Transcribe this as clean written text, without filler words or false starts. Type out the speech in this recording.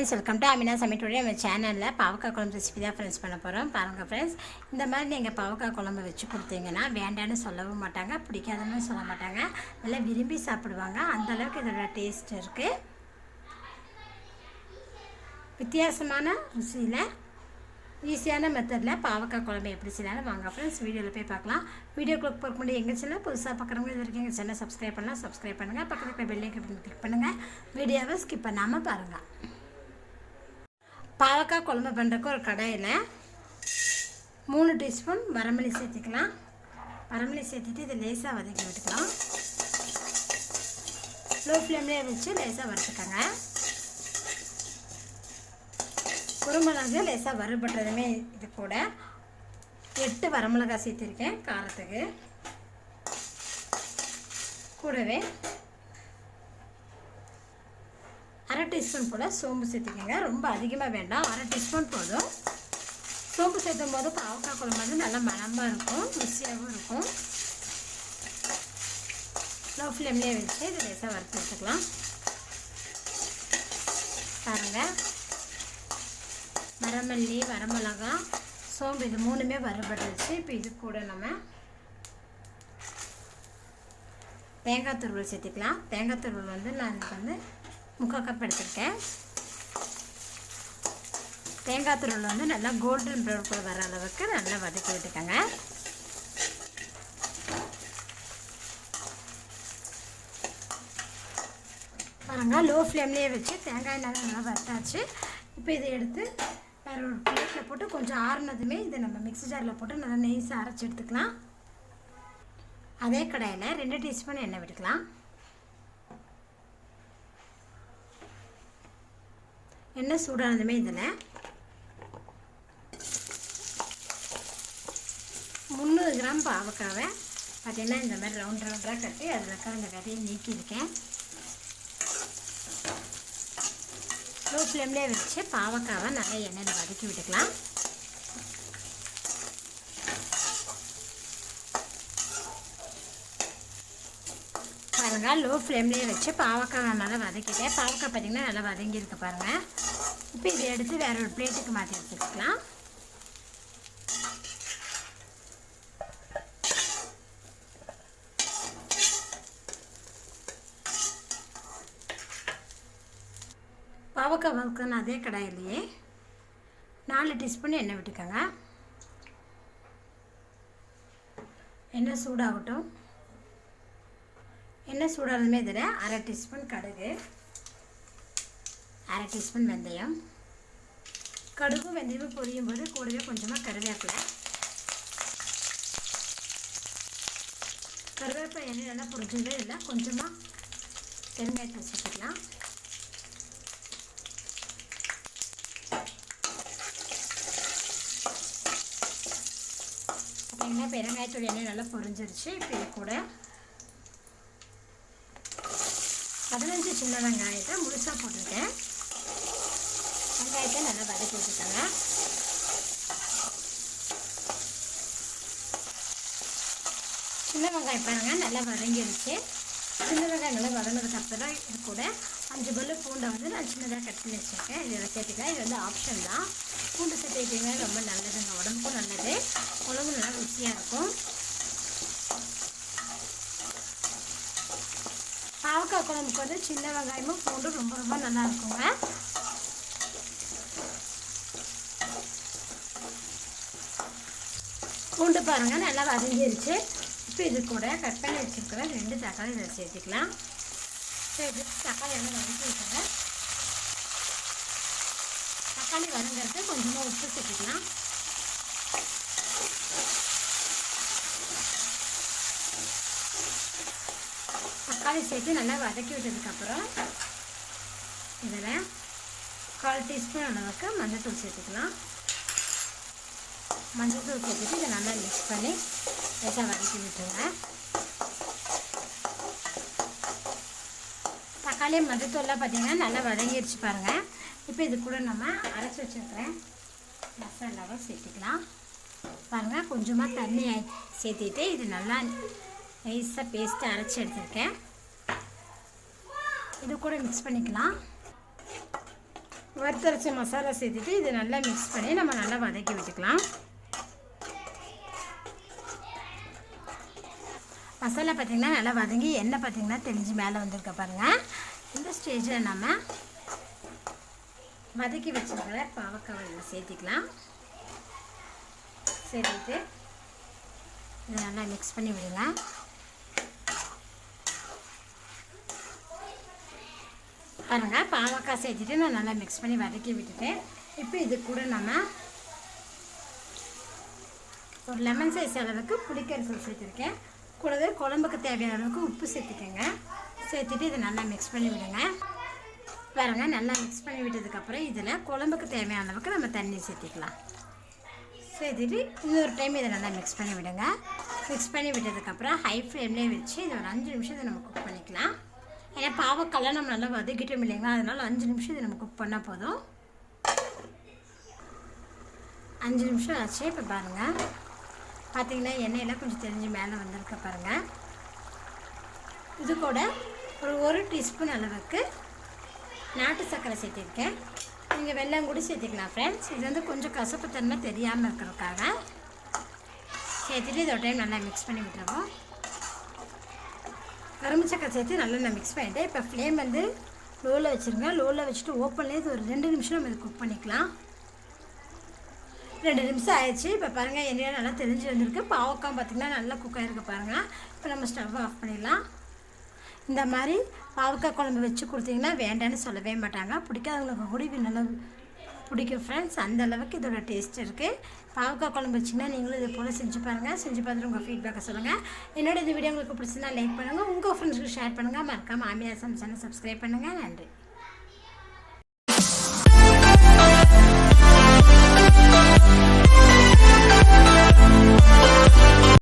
Friends, welcome to Aamina சமையல். நம்ம சேனலில் பாவக்காய் குழம்பு ரெசிபி தான் ஃப்ரெண்ட்ஸ் பண்ண போகிறோம். பாருங்கள் ஃப்ரெண்ட்ஸ், இந்த மாதிரி நீங்கள் பாவக்காய் குழம்பு வச்சு கொடுத்தீங்கன்னா வேண்டான்னு சொல்லவும் மாட்டாங்க, பிடிக்காதுன்னு சொல்ல மாட்டாங்க, நல்லா விரும்பி சாப்பிடுவாங்க. அந்தளவுக்கு இதோட டேஸ்ட் இருக்குது. வித்தியாசமான ருசியில் ஈஸியான மெத்தடில் பாவக்காய் குழம்பு எப்படி செய்யலாம் வாங்க ஃப்ரெண்ட்ஸ் வீடியோவில் போய் பார்க்கலாம். வீடியோ கிளிக் போக முடியும். எங்கள் சேனல் புதுசாக பார்க்குறவங்க இது வரைக்கும் எங்கள் சேனல் சப்ஸ்கிரைப் பண்ணுங்கள். பக்கத்தில் பெல் ஐக்கன் கிளிக் பண்ணுங்கள். வீடியோவை ஸ்கிப் பண்ணாமல் பாருங்கள். பாவக்காய் குழம்பு பண்ணுறதுக்கு ஒரு கடாயில் 3 டீஸ்பூன் வரமல்லி சேர்த்துக்கலாம். வரமல்லி சேர்த்துட்டு இதை லேசாக வதக்கி விட்டுக்கலாம். லோ ஃப்ளேம்லேயே வச்சு லேசாக வறுத்துக்கோங்க. குருமிளகு லேசாக வறுபட்டதுமே இது கூட 8 வரமிளகாய் சேர்த்துருக்கேன் காரத்துக்கு. கூடவே 1/2 டீஸ்பூன் போல் சோம்பு சேர்த்துக்கோங்க. ரொம்ப அதிகமாக வேண்டாம், 1/2 டீஸ்பூன் போதும். சோம்பு சேர்த்தும் போது பாவக்காய் குழம்பு வந்து நல்லா மணமாக இருக்கும், ருசியாகவும் இருக்கும். லோ ஃப்ளேம்லேயே வச்சு இது லேசாக வறுத்து எடுத்துக்கலாம். பாருங்கள், வரமல்லி, வரமிளகாய், சோம்பு இது 3மே வறுபட்டுருச்சு. இப்போ இது கூட நம்ம தேங்காய் துருவல் சேர்த்துக்கலாம். தேங்காய் துருவல் வந்து நான் இதுக்கு வந்து 3/4 கப் எடுத்துருக்கேன். தேங்காய் துருவல் வந்து நல்லா கோல்டன் ப்ரௌன் கூட வர அளவுக்கு நல்லா வதக்கி விட்டுக்கோங்க. பாருங்கள், லோ ஃப்ளேம்லேயே வச்சு தேங்காய் நல்லா வறுத்தாச்சு. இப்போ இதை எடுத்து வேறு ஒரு பிளேட்டில் போட்டு கொஞ்சம் ஆறுனதுமே இதை நம்ம மிக்ஸி ஜாரில் போட்டு நல்லா நெய்ஸாக அரைச்சி எடுத்துக்கலாம். அதே கடாயில் 2 டீஸ்பூன் எண்ணெய் விட்டுக்கலாம். எண்ணெய் சூடானதுமே இதில் 300 கிராம் பாவக்காவை பார்த்திங்கன்னா இந்த மாதிரி ரவுண்டாக கட்டி அதில் இருக்க அந்த விதையை நீக்கியிருக்கேன். லோ ஃப்ளேம்லேயே வச்சு பாவக்காவை நல்லா எண்ணெயில் வதக்கி விட்டுக்கலாம். பாருங்கள், லோ ஃப்ளேம்லேயே வச்சு பாவக்காய் நல்லா வதக்கிட்டேன். பாவக்காய் பார்த்திங்கன்னா நல்லா வதங்கியிருக்கு பாருங்கள். இப்போ இதை எடுத்து வேற ஒரு பிளேட்டுக்கு மாற்றி வச்சுக்கலாம். பாவக்காய் வதக்கின அதே கடாயிலேயே 4 டீஸ்பூன் எண்ணெய் விட்டுக்கோங்க. எண்ணெய் சூடாகட்டும். எண்ணெய் சூடானதுமே இதில் 1/2 டீஸ்பூன் கடுகு, 1/2 டீஸ்பூன் வெந்தயம். கடுகு வெந்தயம் பொரியும் போது கூடவே கொஞ்சமாக கருவேப்பிலை எண்ணெய் நல்லா பொரிஞ்சது. இதில் கொஞ்சமாக பெருங்காயத்தை சேர்த்துக்கலாம். பார்த்தீங்கன்னா பெருங்காயத்தோட எண்ணெய் நல்லா பொரிஞ்சிருச்சு. இப்போ இது கூட 15 சின்ன வெங்காயத்தை முழுசாக போட்டிருக்கேன். வெங்காயத்தை நல்லா வதக்கி வச்சுக்கோங்க. சின்ன வெங்காயம் பாருங்கள் நல்லா வதங்கிடுச்சு. சின்ன வெங்காயம் நல்லா வதங்கினதுக்கப்புறம் இது கூட 5 பல்லு பூண்டை வந்து நான் சின்னதாக கட் பண்ணி வச்சுருக்கேன். இதில் சேர்த்துக்கலாம். இது வந்து ஆப்ஷன் தான். பூண்டு சேர்த்துக்கிட்டிங்கன்னா ரொம்ப நல்லதுங்க, உடம்புக்கும் நல்லது, குழம்பு நல்லா ருசியாக இருக்கும். பாவக்காய் குழம்புக்கு வந்து சின்ன வெங்காயமும் பூண்டும் ரொம்ப ரொம்ப நல்லா இருக்குங்க. பூண்டு பாருங்கள் நல்லா வதங்கிருச்சு. இப்போ இது கூட கட் பண்ணி வச்சுருக்கிற 2 தக்காளி இதில் சேர்த்துக்கலாம். இது தக்காளி எல்லாம் வதக்கி விட்டுங்க. தக்காளி வதங்கிறது கொஞ்சமாக உப்பு சேர்த்துக்கலாம். தக்காளி சேர்த்து நல்லா வதக்கி விட்டதுக்கப்புறம் இதில் 1/4 டீஸ்பூன் அளவுக்கு மஞ்சள்தூள் சேர்த்துக்கலாம். மஞ்சள்தூள் சேர்த்துட்டு இதை நல்லா மிக்ஸ் பண்ணி லேசாக வதக்கி விட்டுருங்க. தக்காளி மஞ்சள்தூள்லாம் பார்த்திங்கன்னா நல்லா வதங்கிடுச்சு பாருங்கள். இப்போ இது கூட நம்ம அரைச்சி வச்சுருக்கிறேன் மசாலாவை சேர்த்துக்கலாம். பாருங்கள், கொஞ்சமாக தண்ணி சேர்த்துட்டு இது நல்லா நைஸாக பேஸ்ட்டு அரைச்சி எடுத்துருக்கேன். இது கூட மிக்ஸ் பண்ணிக்கலாம். வறுத்தரைச்ச மசாலா சேர்த்துட்டு இது நல்லா மிக்ஸ் பண்ணி நம்ம நல்லா வதக்கி விட்டுக்கலாம். மசாலா பார்த்திங்கன்னா நல்லா வதங்கி எண்ணெய் பார்த்திங்கன்னா தெளிஞ்சு மேலே வந்திருக்க பாருங்கள். இந்த ஸ்டேஜில் நம்ம வதக்கி வச்சுருக்கிற பாவக்காய் சேர்த்திக்கலாம். சேர்த்துட்டு இதை நல்லா மிக்ஸ் பண்ணி விடுங்க. பாருங்கள், பாவக்காய் சேர்த்துட்டு நான் நல்லா மிக்ஸ் பண்ணி வதக்கி விட்டுட்டேன். இப்போ இது கூட நம்ம ஒரு லெமன் சைஸ் அளவுக்கு புளிக்கரைசல் சேர்த்துருக்கேன். கூடவே குழம்புக்கு தேவையான அளவுக்கு உப்பு சேர்த்துக்கோங்க. சேர்த்துட்டு இதை நல்லா மிக்ஸ் பண்ணி விடுங்க. பாருங்க, நல்லா மிக்ஸ் பண்ணி விட்டதுக்கப்புறம் இதில் குழம்புக்கு தேவையான அளவுக்கு நம்ம தண்ணி சேர்த்திக்கலாம். சேர்த்துட்டு இன்னொரு டைம் இதை நல்லா மிக்ஸ் பண்ணி விடுங்க. மிக்ஸ் பண்ணி விட்டதுக்கப்புறம் ஹை ஃப்ளேம்லேயே வச்சு இதை ஒரு 5 நிமிஷம் இதை நம்ம குக் பண்ணிக்கலாம். ஏன்னா பாவக்காய்லாம் நம்ம நல்லா வதக்கிட்டோம் இல்லைங்களா, அதனால் 5 நிமிஷம் இதை நம்ம குக் பண்ணால் போதும். 5 நிமிஷம் ஆச்சு. இப்போ பாருங்கள், பார்த்திங்கன்னா எண்ணெயெல்லாம் கொஞ்சம் தெரிஞ்சு மேலே வந்திருக்க பாருங்கள். இது கூட ஒரு டீஸ்பூன் அளவுக்கு நாட்டு சர்க்கரை சேர்த்திருக்கேன். நீங்கள் வெல்லம் கூட சேர்த்துக்கலாம் ஃப்ரெண்ட்ஸ். இது வந்து கொஞ்சம் கசப்பு தன்மை தெரியாமல் இருக்கிறதுக்காக சேர்த்துட்டு இதோட டைம் நல்லா மிக்ஸ் பண்ணி விட்டுருவோம். கரும்பு சக்கரை சேர்த்து நல்லா நான் மிக்ஸ் பண்ணிவிட்டேன். இப்போ ஃப்ளேம் வந்து லோவில் வச்சுருங்க. லோவில் வச்சுட்டு ஓப்பன்லேயே இது ஒரு 2 நிமிஷம் நம்ம இதை குக் பண்ணிக்கலாம். 2 நிமிஷம் ஆயிடுச்சு. இப்போ பாருங்கள், எண்ணெய் நல்லா தெரிஞ்சு வந்திருக்கு. பாவக்காய் பார்த்திங்கன்னா நல்லா குக் ஆகிருக்கு பாருங்கள். இப்போ நம்ம ஸ்டவ் ஆஃப் பண்ணிடலாம். இந்த மாதிரி பாவக்காய் குழம்பு வச்சு கொடுத்தீங்கன்னா வேண்டான்னு சொல்லவே மாட்டாங்க. பிடிக்காதவங்களுக்கு கூட இது நல்லா பிடிக்கும் ஃப்ரெண்ட்ஸ். அந்த அளவுக்கு இதோட டேஸ்ட் இருக்குது. பாவக்காய் குழம்பு வச்சிங்கன்னா நீங்களும் இது போல் செஞ்சு பாருங்கள். செஞ்சு பார்த்துட்டு உங்கள் ஃபீட்பேக்கை சொல்லுங்கள். என்னோட இந்த வீடியோ உங்களுக்கு பிடிச்சிருந்தா லைக் பண்ணுங்கள். உங்கள் ஃப்ரெண்ட்ஸ்க்கு ஷேர் பண்ணுங்கள். மறக்காமல் ஆமினா சேனல் சப்ஸ்கிரைப் பண்ணுங்கள். நன்றி.